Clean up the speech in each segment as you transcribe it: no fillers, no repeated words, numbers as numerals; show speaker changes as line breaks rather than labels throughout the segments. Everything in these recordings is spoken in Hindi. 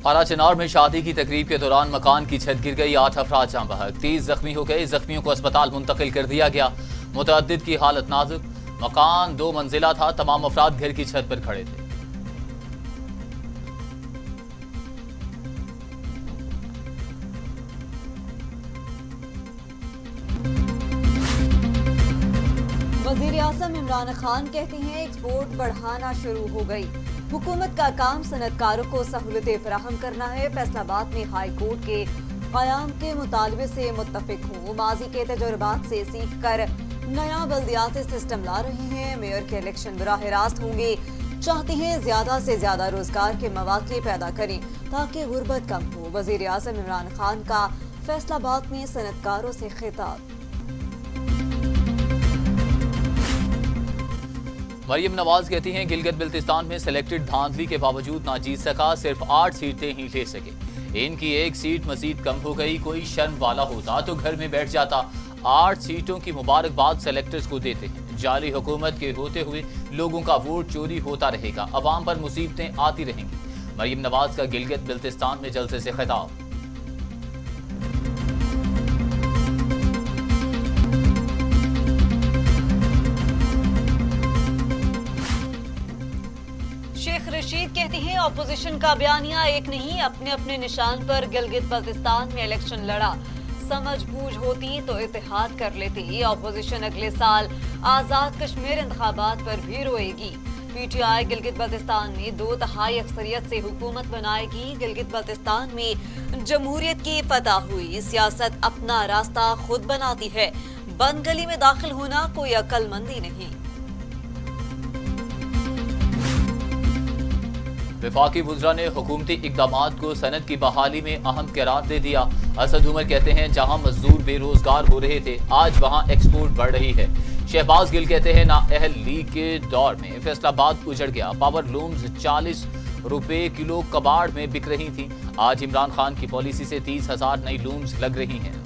आरा चिनार में शादी की तकरीब के दौरान मकान की छत गिर गई, 8 अफराद जाँ बहक, 30 जख्मी हो गए। जख्मियों को अस्पताल मुंतकिल कर दिया गया। मुतअद्दिद की हालत नाजुक। मकान 2 मंजिला था। तमाम अफराद घर की छत पर खड़े थे।
वज़ीर आज़म इमरान खान कहते हैं एक्सपोर्ट बढ़ाना शुरू हो गई। हुकूमत का काम सनतकारों को सहूलतें फराहम करना है। फैसलाबाद में हाई कोर्ट के क़याम के मुतालबे से मुत्तफिक हूँ। माजी के तजुर्बात से सीख कर नया बल्दियाती सिस्टम ला रहे हैं। मेयर के इलेक्शन बराह रास्त होंगे। चाहते हैं ज्यादा से ज्यादा रोजगार के मौके पैदा करें ताकि गुर्बत कम हो। वज़ीर आज़म इमरान खान का फैसलाबाद में सनतकारों से खिताब।
मरियम नवाज कहती हैं गिलगित बिल्तिस्तान में सिलेक्टेड धांधली के बावजूद ना जीत सका, सिर्फ 8 सीटें ही ले सके। इनकी 1 सीट मजीद कम हो गई। कोई शर्म वाला होता तो घर में बैठ जाता। 8 सीटों की मुबारकबाद सेलेक्टर्स को देते हैं। जाली हुकूमत के होते हुए लोगों का वोट चोरी होता रहेगा, अवाम पर मुसीबतें आती रहेंगी। मरियम नवाज का गिलगित बिल्तिस्तान में जलसे से खिताब।
शेख रशीद कहते हैं ऑपोजिशन का बयानिया एक नहीं, अपने अपने निशान पर गिलगित बल्तिस्तान में इलेक्शन लड़ा। समझ बूझ होती तो इत्तेहाद कर लेती। ऑपोजिशन अगले साल आजाद कश्मीर इंतखाबात पर भी रोएगी। पीटीआई गिलगित बल्तिस्तान में 2/3 अक्सरियत से हुकूमत बनाएगी। गिलगित बल्तिस्तान में जमहूरियत की फतह हुई। सियासत अपना रास्ता खुद बनाती है। बंद गली में दाखिल होना कोई अक्लमंदी नहीं।
वफाकी वुज़रा ने हुकूमती इक़दामात को सनत की बहाली में अहम करार दे दिया। असद उमर कहते हैं जहां मजदूर बेरोजगार हो रहे थे, आज वहां एक्सपोर्ट बढ़ रही है। शहबाज गिल कहते हैं नाअहल लीग के दौर में फैसलाबाद उजड़ गया। पावर लूम्स 40 रुपए किलो कबाड़ में बिक रही थी। आज इमरान खान की पॉलिसी से 30,000 नई लूम्स लग रही हैं।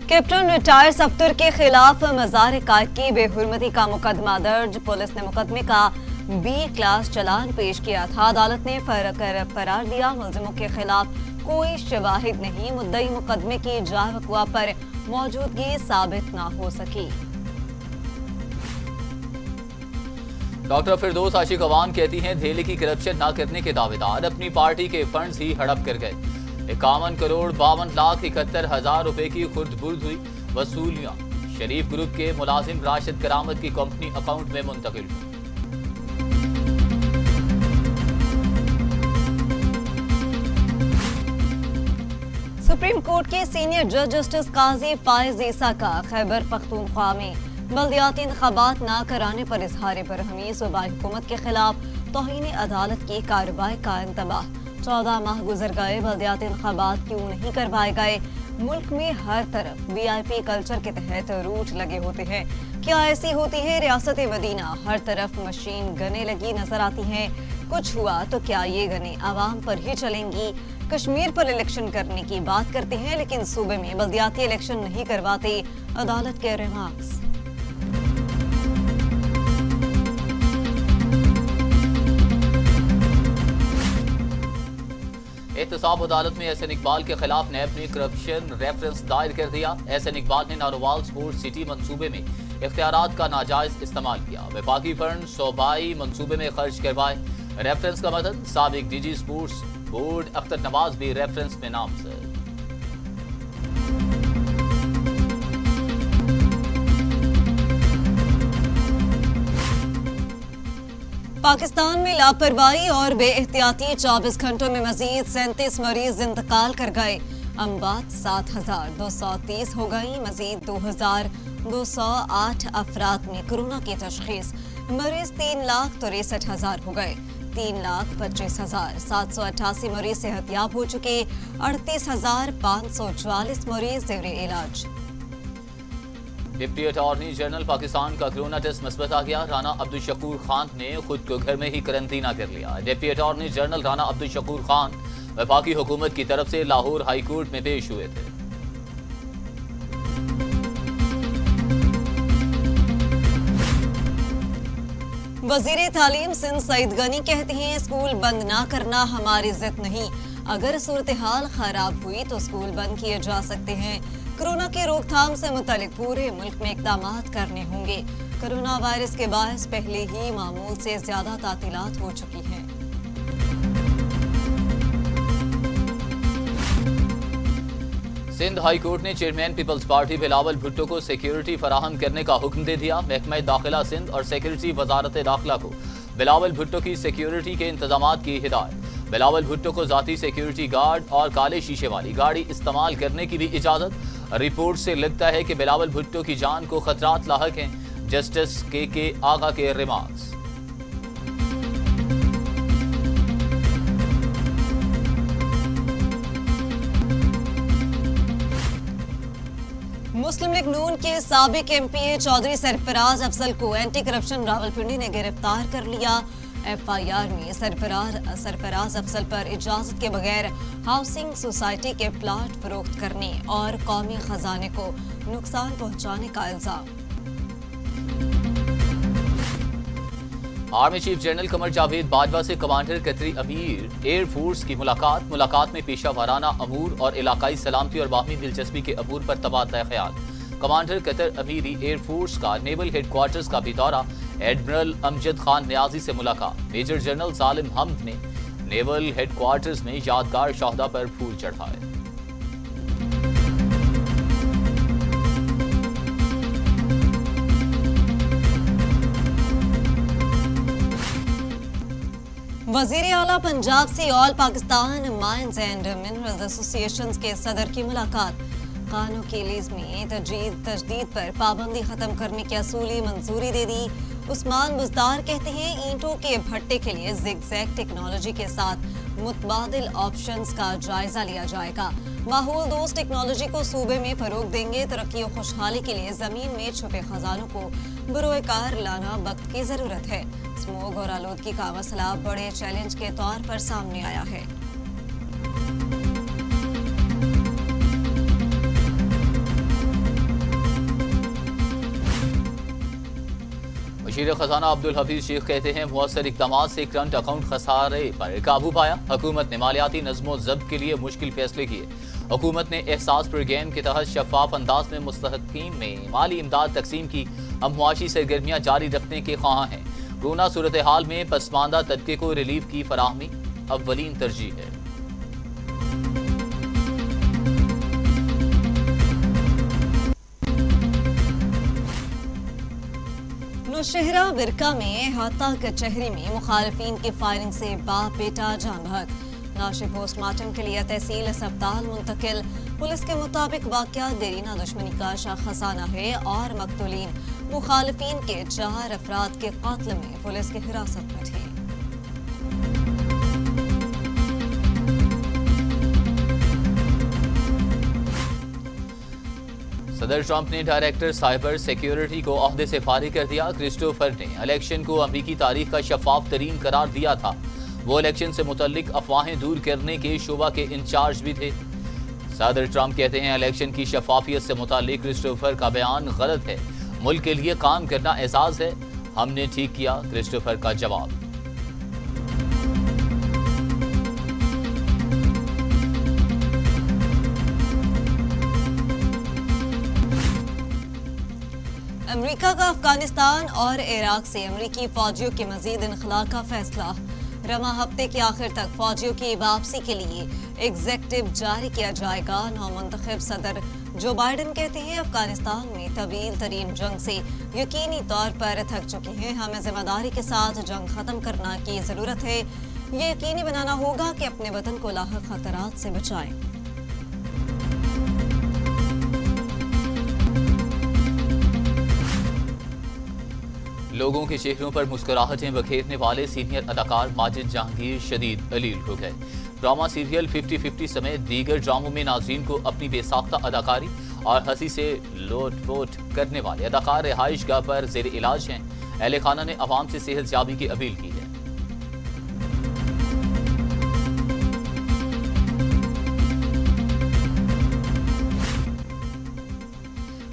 कैप्टन रिटायर सफ्तर के खिलाफ मज़ार कायद की बेहुरमती का मुकदमा दर्ज। पुलिस ने मुकदमे का B क्लास चालान पेश किया था। अदालत ने करार दिया मुलजिमों के खिलाफ कोई शवाहिद नहीं। मुद्दई मुकदमे की जावकुआ पर मौजूदगी साबित ना हो सकी।
डॉक्टर फिरदौस आशिक अवान कहती हैं धेले की करप्शन ना करने के दावेदार अपनी पार्टी के फंड्स ही हड़प कर गए। 51 करोड़ 52,71,000 रुपए की खुर्द-बुर्द हुई वसूलियां शरीफ ग्रुप के मुलाजिम राशिद करामत की कंपनी अकाउंट में मुंतकिल हुई।
सुप्रीम कोर्ट के सीनियर जज जस्टिस काजी फायज ईसा का खैबर पख्तूनख्वा में बल्दियाती इंतखाबात न कराने पर इजहार बरहमी। सूबाई हुकूमत के खिलाफ तौहीन अदालत की कार्रवाई का इंतबाह। 14 माह गुजर गए, बल्दियाती इंतखाबात क्यों नहीं करवाए गए? मुल्क में हर तरफ VIP कल्चर के तहत रूट लगे होते हैं। क्या ऐसी होती है रियासत मदीना? हर तरफ मशीन गने लगी नजर आती हैं। कुछ हुआ तो क्या ये गने आवाम पर ही चलेंगी? कश्मीर पर इलेक्शन करने की बात करते हैं लेकिन सूबे में बल्दियाती इलेक्शन नहीं करवाते। अदालत के रिमार्क्स।
एहतसाब अदालत में एहसन इकबाल के खिलाफ नैब ने करप्शन रेफरेंस दायर कर दिया। एहसन इकबाल ने नारोवाल स्पोर्ट्स सिटी मंसूबे में इख्तियारात का नाजायज इस्तेमाल किया। वफाकी फंड सूबाई मंसूबे में खर्च करवाए। रेफरेंस का मतलब साबिक DG sports board Akhtar Nawaz भी रेफरेंस में नामजद।
पाकिस्तान में लापरवाही और बेएहतियाती 24 घंटों में मजीद 37 मरीज इंतकाल कर गए। अमवात 7,230 हो गई। मजीद 2,208 अफराद में कोरोना की तशखीस। मरीज 3,63,000 हो गए। 3,25,788 मरीज सेहतयाब हो चुके। 38,544 मरीज जेर इलाज।
डिप्टी अटॉर्नी जनरल पाकिस्तान का कोरोना टेस्ट मुस्बत आ गया। राना अब्दुल शकूर खान ने खुद को घर में ही करंतना कर लिया। Deputy attorney general Rana Abdul Shakoor Khan वफाकी हुकूमत की तरफ से लाहौर हाई कोर्ट में पेश हुए थे।
वजीर तालीम सिंध सईद गनी कहते हैं स्कूल बंद ना करना हमारी जिद नहीं, अगर सूरत हाल खराब हुई तो स्कूल बंद किए जा सकते हैं। कोरोना की रोकथाम से मुतालिक पूरे मुल्क में इक़दाम करने होंगे। कोरोना वायरस के बायस पहले ही मामूल से ज्यादा तातीलात हो चुकी हैं।
सिंध हाई कोर्ट ने चेयरमैन पीपल्स पार्टी बिलावल भुट्टो को सिक्योरिटी फराहम करने का हुक्म दे दिया। महकमा दाखिला सिंध और सेक्रेटरी वजारत दाखिला को बिलावल भुट्टो की सिक्योरिटी के इंतजाम की हिदायत। बिलावल भुट्टो को जाती सिक्योरिटी गार्ड और काले शीशे वाली गाड़ी इस्तेमाल करने की भी इजाजत। रिपोर्ट से लगता है कि बिलावल भुट्टो की जान को खतरात लाहक हैं। जस्टिस के आगा के रिमार्क्स।
मुस्लिम लीग नून के साबिक एमपीए चौधरी सरफराज अफजल को एंटी करप्शन रावलपिंडी ने गिरफ्तार कर लिया। एफआईआर में सरफराज अफजल पर इजाजत के बगैर हाउसिंग सोसाइटी के प्लाट फरोख्त करने और कौमी खजाने को नुकसान पहुंचाने का इल्जाम।
Army chief general Qamar Javed Bajwa से कमांडर कतरी अमीर एयरफोर्स की मुलाकात में पेशा वाराना अमूर और इलाकाई सलामती और बाहमी दिलचस्पी के अमूर पर तबादला ख्याल। कमांडर कतर अमीरी एयरफोर्स का नेवल हेडक्वार्टर्स का भी दौरा। एडमिरल अमजद खान न्याजी से मुलाकात। मेजर जनरल सालिम हमद ने नेवल हेडक्वार्टर्स में यादगार शहदा पर फूल चढ़ाए।
वजीर आला पंजाब से all Pakistan mines and minerals association के सदर की मुलाकात। कानों के लीज में तजदीद पर पाबंदी खत्म करने की असूली मंजूरी दे दी। उस्मान बुजदार कहते हैं ईंटों के भट्टे के लिए जिगजैग टेक्नोलॉजी के साथ मुतबादिल ऑप्शंस का जायजा लिया जाएगा। माहौल दोस्त टेक्नोलॉजी को सूबे में फरोग देंगे। तरक्की और खुशहाली के लिए जमीन में छुपे खजानों को बरोएकार लाना वक्त की जरूरत है। स्मोग और आलूदगी का मसला बड़े चैलेंज के तौर पर सामने आया है।
वज़ीर खजाना अब्दुल हफीज शेख कहते हैं मुअस्सर इक़दाम से करंट अकाउंट खसारे पर काबू पाया। हुकूमत ने मालियाती नज़्मो ज़ब्त के लिए मुश्किल फैसले किए। हुकूमत ने एहसास प्रोग्राम के तहत शफाफ अंदाज में मुस्तहक़ीन में माली इमदाद तकसीम की। हम मुआशी सरगर्मियाँ जारी रखने के ख्वाह हैं। कोरोना सूरत हाल में पसमानदा तबके को रिलीफ की फराहमी अव्वलीन तरजीह है।
नौशहरा बिरका में हाता कचहरी में मुखालिफिन की फायरिंग से बाप बेटा जान बहक। लाशें पोस्टमार्टम के लिए तहसील अस्पताल मुंतकिल। पुलिस के मुताबिक वाकया देरीना दुश्मनी का शाखसाना है और मकतूलीन मुखालिफिन के 4 अफराद के कत्ल में पुलिस की हिरासत में थे।
सदर ट्रंप ने डायरेक्टर साइबर सिक्योरिटी को ओहदे से फारिग कर दिया। क्रिस्टोफर ने इलेक्शन को अमरीकी तारीख का शफाफ तरीन करार दिया था। वो इलेक्शन से मुतल्लिक अफवाहें दूर करने के शोबा के इंचार्ज भी थे। सदर ट्रंप कहते हैं इलेक्शन की शफाफियत से मुतल्लिक क्रिस्टोफर का बयान गलत है। मुल्क के लिए काम करना एजाज है। हमने ठीक किया, क्रिस्टोफर का जवाब।
अमेरिका का अफगानिस्तान और इराक से अमेरिकी फौजियों के मजीद इनखला का फैसला। रमा हफ्ते के आखिर तक फौजियों की वापसी के लिए एग्जेक्टिव जारी किया जाएगा। नौमुंतखब सदर जो बाइडन कहते हैं अफगानिस्तान में तवील तरीन जंग से यकीनी तौर पर थक चुके हैं। हमें जिम्मेदारी के साथ जंग खत्म करना की जरूरत है। ये यकीनी बनाना होगा कि अपने वतन को लाहक खतरात से बचाएं।
लोगों के चेहरों पर मुस्कुराहटें बखेरने वाले सीनियर अदाकार माजिद जहांगीर शदीद अलील हो गए। ड्रामा सीरियल 50-50 समेत दीगर ड्रामों में नाज़रीन को अपनी बेसाख्ता अदाकारी और हंसी से लोट-पोट करने वाले अदाकार रिहाइश गाह पर ज़ेर इलाज हैं। अहले खाना ने अवाम से सेहतयाबी की अपील की है।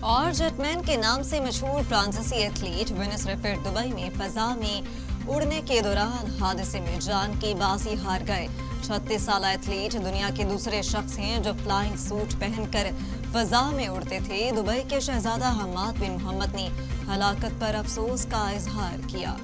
और जेटमैन के नाम से मशहूर फ्रांसीसी एथलीट वेनिस रेफेट दुबई में फजा में
उड़ने के दौरान हादसे में जान की बाजी हार गए। 36 साल एथलीट दुनिया के दूसरे शख्स हैं जो फ्लाइंग सूट पहनकर फजा में उड़ते थे। दुबई के शहजादा हम्माद बिन मोहम्मद ने हलाकत पर अफसोस का इजहार किया।